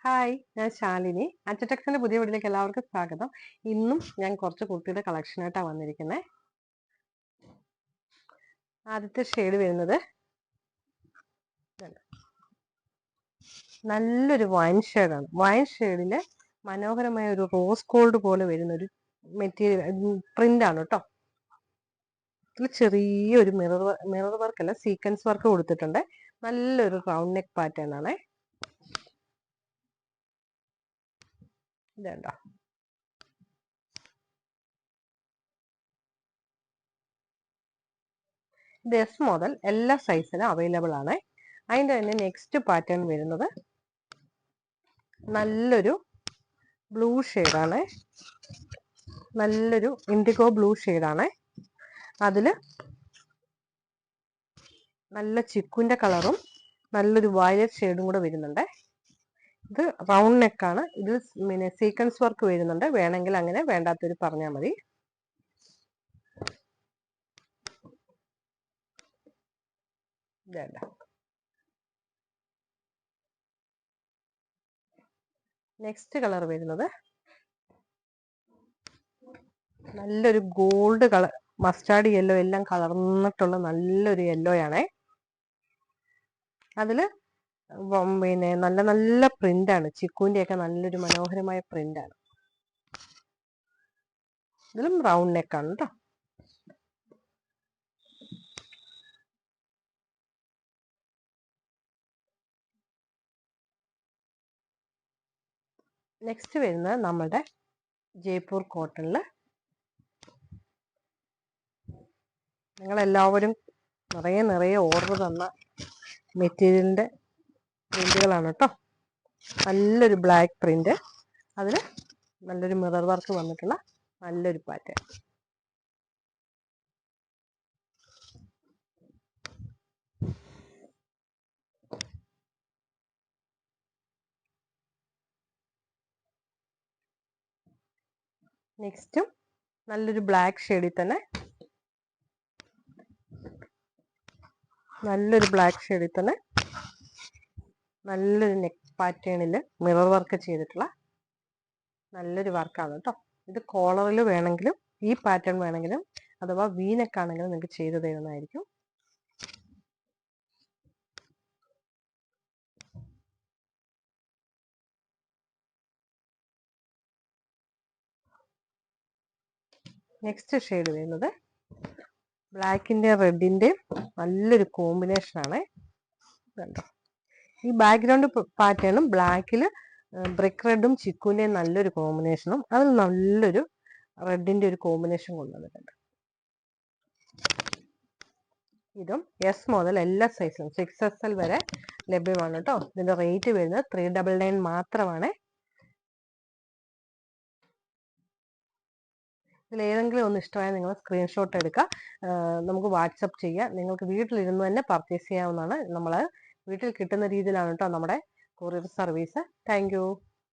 Hi, ഞാൻ ശാലിനി. അച്ചടെക്സിന്റെ പുതിയ വീട്ടിലേക്ക് എല്ലാവർക്കും സ്വാഗതം. ഇന്നും ഞാൻ കുറച്ച് കുർത്തിയുടെ കളക്ഷനായിട്ടാണ് വന്നിരിക്കുന്നത്. ആദ്യത്തെ ഷെയ്ഡ് വരുന്നത് നല്ലൊരു വൈൻ ഷെയ്ഡാണ്. വൈൻ ഷെയ്ഡില് മനോഹരമായ ഒരു റോസ് ഗോൾഡ് പോലെ വരുന്ന ഒരു മെറ്റീരിയൽ പ്രിന്റ് ആണ് കേട്ടോ. ഇതിൽ ചെറിയൊരു മിറർ വർക്ക് അല്ല, സീക്വൻസ് വർക്ക് കൊടുത്തിട്ടുണ്ട്. നല്ലൊരു റൗണ്ട് നെക്ക് പാറ്റേൺ ആണ്. ഇതുണ്ടോ, ഇത് എസ് മുതൽ എല്ലാ സൈസിലും അവൈലബിൾ ആണ്. അതിൻ്റെ തന്നെ നെക്സ്റ്റ് പാറ്റേൺ വരുന്നത് നല്ലൊരു ബ്ലൂ ഷെയ്ഡാണ്. നല്ലൊരു ഇൻഡിഗോ ബ്ലൂ ഷെയ്ഡാണ്. അതില് നല്ല ചിക്കുന്റെ കളറും നല്ലൊരു വയലറ്റ് ഷെയ്ഡും കൂടെ വരുന്നുണ്ട്. ഇത് റൗണ്ട് നെക്കാണ്. ഇതിൽ പിന്നെ സീക്വൻസ് വർക്ക് വരുന്നുണ്ട്. വേണമെങ്കിൽ അങ്ങനെ, വേണ്ടാത്തൊരു പറഞ്ഞാൽ മതി. നെക്സ്റ്റ് കളർ വരുന്നത് നല്ലൊരു ഗോൾഡ് കളർ, മസ്റ്റാർഡ് യെല്ലോ എല്ലാം കളർന്നിട്ടുള്ള നല്ലൊരു യെല്ലോ ആണേ. അതില് പിന്നെ നല്ല നല്ല പ്രിന്റ് ആണ്. ചിക്കുവിന്റെ ഒക്കെ നല്ലൊരു മനോഹരമായ പ്രിന്റ് ആണ്. ഇതിലും റൗണ്ട് നെക്കാണ് കേട്ടോ. നെക്സ്റ്റ് വരുന്നത് നമ്മുടെ ജയ്പൂർ കോട്ടണില് നിങ്ങളെല്ലാവരും നിറയെ ഓർഡർ തന്ന മെറ്റീരിയലിന്റെ പ്രിന്റുകളാണ് കേട്ടോ. നല്ലൊരു ബ്ലാക്ക് പ്രിന്റ്, അതിൽ നല്ലൊരു മിറർ വർക്ക് വന്നിട്ടുള്ള നല്ലൊരു പാറ്റേൺ. നെക്സ്റ്റും നല്ലൊരു ബ്ലാക്ക് ഷെയ്ഡിൽ തന്നെ നല്ലൊരു നെക്ക് പാറ്റേണിൽ മിറർ വർക്ക് ചെയ്തിട്ടുള്ള നല്ലൊരു വർക്കാണ് കേട്ടോ. ഇത് കോളറിൽ വേണമെങ്കിലും ഈ പാറ്റേൺ വേണമെങ്കിലും അഥവാ വി നെക്ക് ആണെങ്കിലും നിങ്ങൾക്ക് ചെയ്തു തരുന്നതായിരിക്കും. നെക്സ്റ്റ് ഷെയ്ഡ് വരുന്നത് ബ്ലാക്കിന്റെ റെഡിന്റെ നല്ലൊരു കോമ്പിനേഷൻ ആണ്. കണ്ടോ, ഈ ബാക്ക്ഗ്രൗണ്ട് പാറ്റേണും ബ്ലാക്കിൽ ബ്രിക്ക് റെഡും ചിക്കുവിന്റെയും നല്ലൊരു കോമ്പിനേഷനും അതിൽ നല്ലൊരു റെഡിന്റെ ഒരു കോമ്പിനേഷൻ കൊണ്ടുവന്നിട്ടുണ്ട്. ഇതും എസ് മുതൽ എല്ലാ സൈസിലും 6XL വരെ ലഭ്യമാണ് കേട്ടോ. ഇതിന്റെ റേറ്റ് വരുന്നത് 399 മാത്രമാണ്. ഇതിൽ ഏതെങ്കിലും ഒന്ന് ഇഷ്ടമായാൽ നിങ്ങൾ സ്ക്രീൻഷോട്ട് എടുക്കുക, നമുക്ക് വാട്സപ്പ് ചെയ്യുക. നിങ്ങൾക്ക് വീട്ടിലിരുന്ന് തന്നെ പർച്ചേസ് ചെയ്യാവുന്നതാണ്. നമ്മൾ വീട്ടിൽ കിട്ടുന്ന രീതിയിലാണ് കേട്ടോ നമ്മുടെ കൊറിയർ സർവീസ്. Thank you.